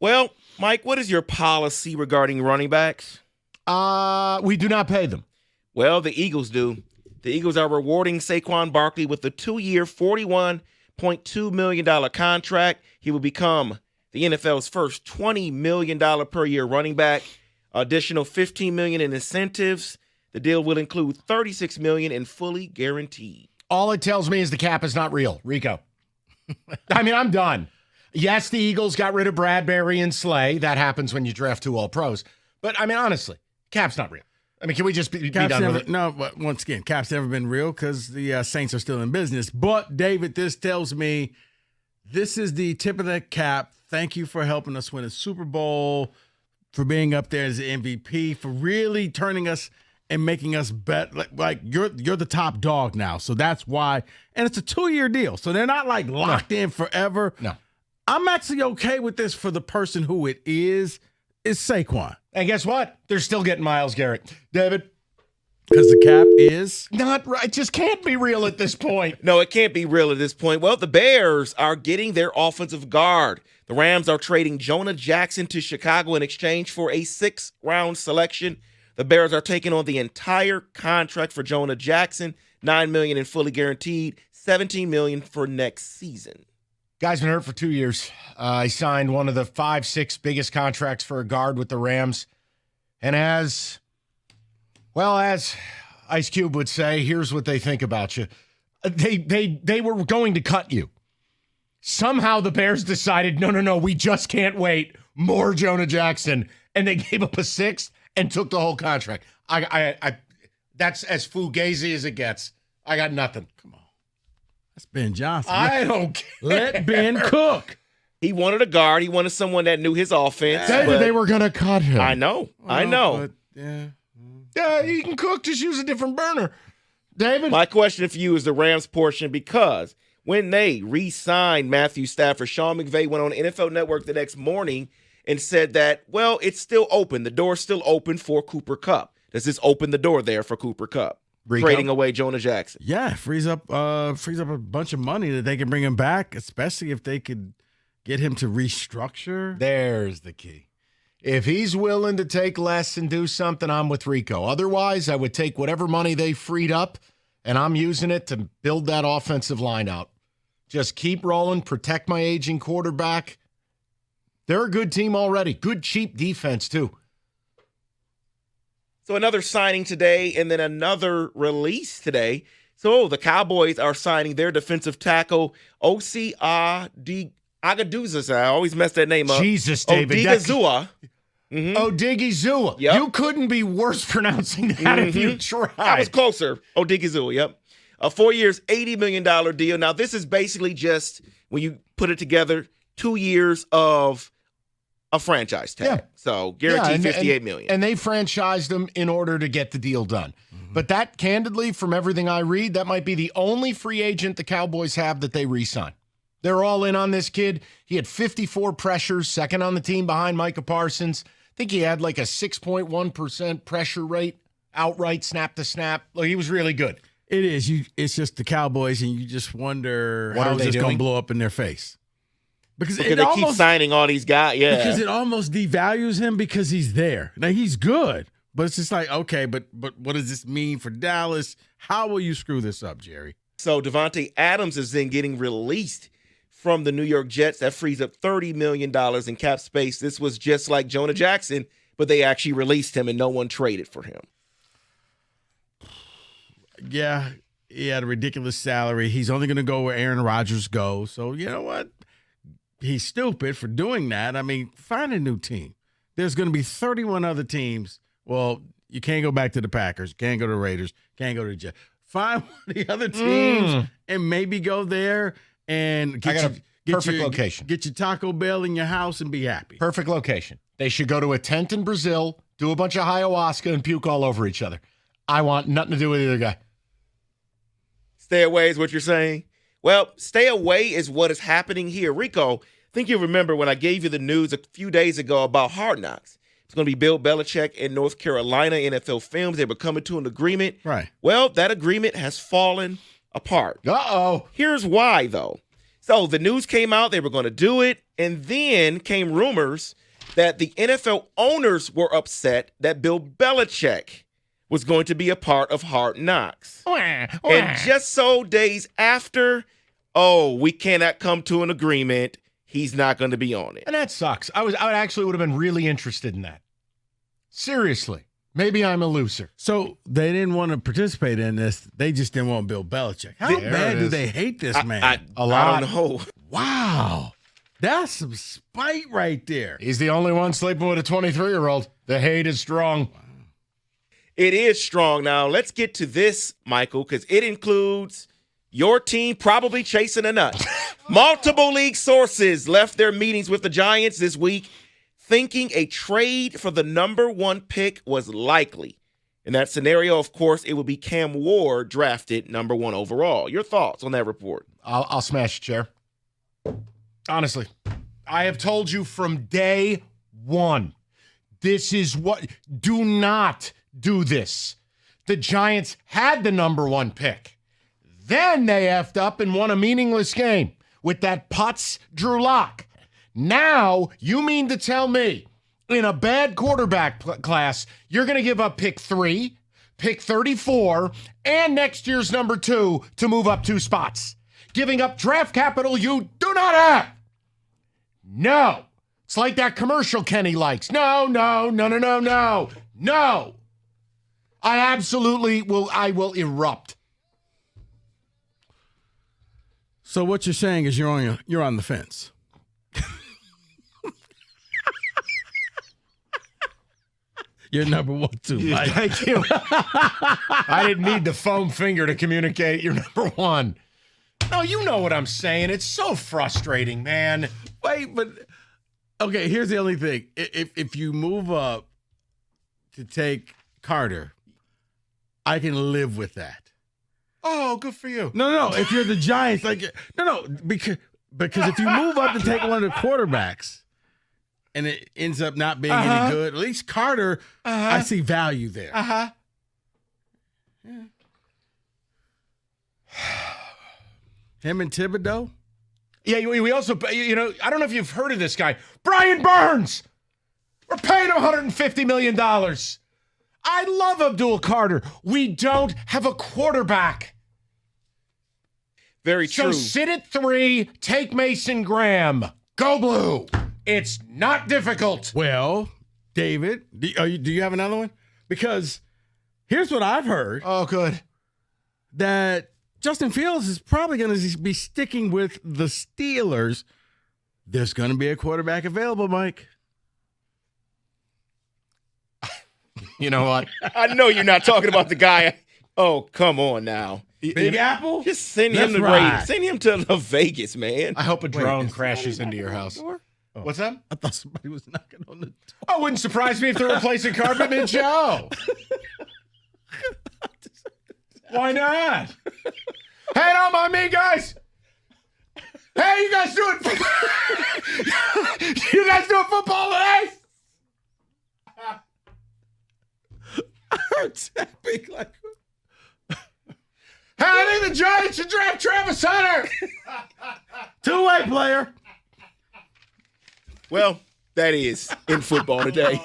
Well, Mike, what is your policy regarding running backs? We do not pay them. Well, the Eagles do. The Eagles are rewarding Saquon Barkley with a 2-year, $41.2 million contract. He will become the NFL's first $20 million per year running back. Additional $15 million in incentives. The deal will include $36 million in fully guaranteed. All it tells me is the cap is not real, Rico. I mean, I'm done. Yes, the Eagles got rid of Bradbury and Slay. That happens when you draft 2 All-Pros. But, I mean, honestly, cap's not real. I mean, can we just be done with it? No, but once again, cap's never been real because the Saints are still in business. But, David, this tells me this is the tip of the cap. Thank you for helping us win a Super Bowl, for being up there as the MVP, for really turning us and making us bet like you're the top dog now. So that's why. And it's a 2-year deal. So they're not like locked in forever. No. I'm actually okay with this for the person who it is Saquon. And guess what? They're still getting Myles Garrett. David? Because the cap is? Not right. It just can't be real at this point. No, it can't be real at this point. Well, the Bears are getting their offensive guard. The Rams are trading Jonah Jackson to Chicago in exchange for a 6th-round selection. The Bears are taking on the entire contract for Jonah Jackson, $9 million in fully guaranteed, $17 million for next season. Guy's been hurt for 2 years. He signed one of the 5-6 biggest contracts for a guard with the Rams. And as Ice Cube would say, here's what they think about you. They were going to cut you. Somehow the Bears decided, no, we just can't wait. More Jonah Jackson. And they gave up a 6th and took the whole contract. I that's as fugazi as it gets. I got nothing. Come on. That's Ben Johnson. I don't care. Let Ben cook. He wanted a guard. He wanted someone that knew his offense. They were going to cut him. I know. But, Yeah, he can cook. Just use a different burner. David? My question for you is the Rams portion, because when they re-signed Matthew Stafford, Sean McVay went on NFL Network the next morning and said that, well, it's still open. The door's still open for Cooper Kupp. Does this open the door there for Cooper Kupp? Rico? Trading away Jonah Jackson. Yeah, frees up a bunch of money that they can bring him back, especially if they could get him to restructure. There's the key. If he's willing to take less and do something, I'm with Rico. Otherwise, I would take whatever money they freed up, and I'm using it to build that offensive line out. Just keep rolling, protect my aging quarterback. They're a good team already. Good, cheap defense, too. So another signing today and then another release today. So the Cowboys are signing their defensive tackle, O.C. Odigizua. I always mess that name up. Jesus, David. Odigizua. Odigizua. Yep. You couldn't be worse pronouncing that if you tried. I was closer. Odigizua, yep. A 4 years, $80 million deal. Now, this is basically just, when you put it together, 2 years of a franchise tag. Yeah. So guaranteed $58 million. And they franchised him in order to get the deal done. Mm-hmm. But that, candidly, from everything I read, that might be the only free agent the Cowboys have that they re-sign. They're all in on this kid. He had 54 pressures, second on the team behind Micah Parsons. I think he had like a 6.1% pressure rate, outright snap to snap. Like, he was really good. It is. It's just the Cowboys, and you just wonder What how are is they this going doing? to blow up in their face. Because they keep signing all these guys. Yeah. Because it almost devalues him because he's there. Now, he's good, but it's just like, okay, but what does this mean for Dallas? How will you screw this up, Jerry? So Devontae Adams is then getting released from the New York Jets. That frees up $30 million in cap space. This was just like Jonah Jackson, but they actually released him and no one traded for him. Yeah, he had a ridiculous salary. He's only going to go where Aaron Rodgers goes. So, you know what? He's stupid for doing that. I mean, find a new team. There's going to be 31 other teams. Well, you can't go back to the Packers. Can't go to the Raiders. Can't go to the Jets. Find one of the other teams and maybe go there and get location. Get your Taco Bell in your house and be happy. Perfect location. They should go to a tent in Brazil, do a bunch of ayahuasca, and puke all over each other. I want nothing to do with either guy. Stay away is what you're saying? Well, stay away is what is happening here. Rico, I think you remember when I gave you the news a few days ago about Hard Knocks. It's going to be Bill Belichick in North Carolina, NFL Films. They were coming to an agreement. Right. Well, that agreement has fallen apart. Uh-oh. Here's why, though. So the news came out they were going to do it, and then came rumors that the NFL owners were upset that Bill Belichick was going to be a part of Hard Knocks. And just so days after, we cannot come to an agreement. He's not going to be on it. And that sucks. I would have been really interested in that. Seriously. Maybe I'm a loser. So they didn't want to participate in this. They just didn't want Bill Belichick. How bad do they hate this man? A lot. I don't know. Wow. That's some spite right there. He's the only one sleeping with a 23-year-old. The hate is strong. It is strong. Now, let's get to this, Michael, because it includes your team probably chasing a nut. Multiple league sources left their meetings with the Giants this week thinking a trade for the number 1 pick was likely. In that scenario, of course, it would be Cam Ward drafted number 1 overall. Your thoughts on that report? I'll smash a chair. Honestly, I have told you from day one, this is what, do not do this. The Giants had the number 1 pick. Then they effed up and won a meaningless game with that Putz Drew Lock. Now, you mean to tell me, in a bad quarterback class, you're going to give up pick 3, pick 34, and next year's number 2 to move up 2 spots, giving up draft capital you do not have. No. It's like that commercial Kenny likes. No. I absolutely will. I will erupt. So what you're saying is you're on the fence. You're number 1, 2. Mike. Thank you. I didn't need the foam finger to communicate. You're number 1. No, you know what I'm saying. It's so frustrating, man. Wait, but okay. Here's the only thing: if you move up to take Carter, I can live with that. Oh, good for you. No. If you're the Giants, because if you move up to take one of the quarterbacks, and it ends up not being any good, at least Carter, I see value there. Yeah. Him and Thibodeau? Yeah, we also, I don't know if you've heard of this guy, Brian Burns. We're paying him $150 million. I love Abdul Carter. We don't have a quarterback. Very true. So sit at 3, take Mason Graham. Go Blue. It's not difficult. Well, David, do you have another one? Because here's what I've heard. Oh, good. That Justin Fields is probably going to be sticking with the Steelers. There's going to be a quarterback available, Mike. You know what? I know you're not talking about the guy. Oh, come on now. Big Apple? Just send him to Raiders. Send him to Vegas, man. I hope a drone crashes into your house. Oh. What's that? I thought somebody was knocking on the door. Oh, wouldn't surprise me if they're replacing carpet mid-show. Why not? Hey, don't mind me, guys. Hey, you guys doing football today? I'm tapping like. Hey, I think the Giants should draft Travis Hunter. Two-way player. Well, that is in football today.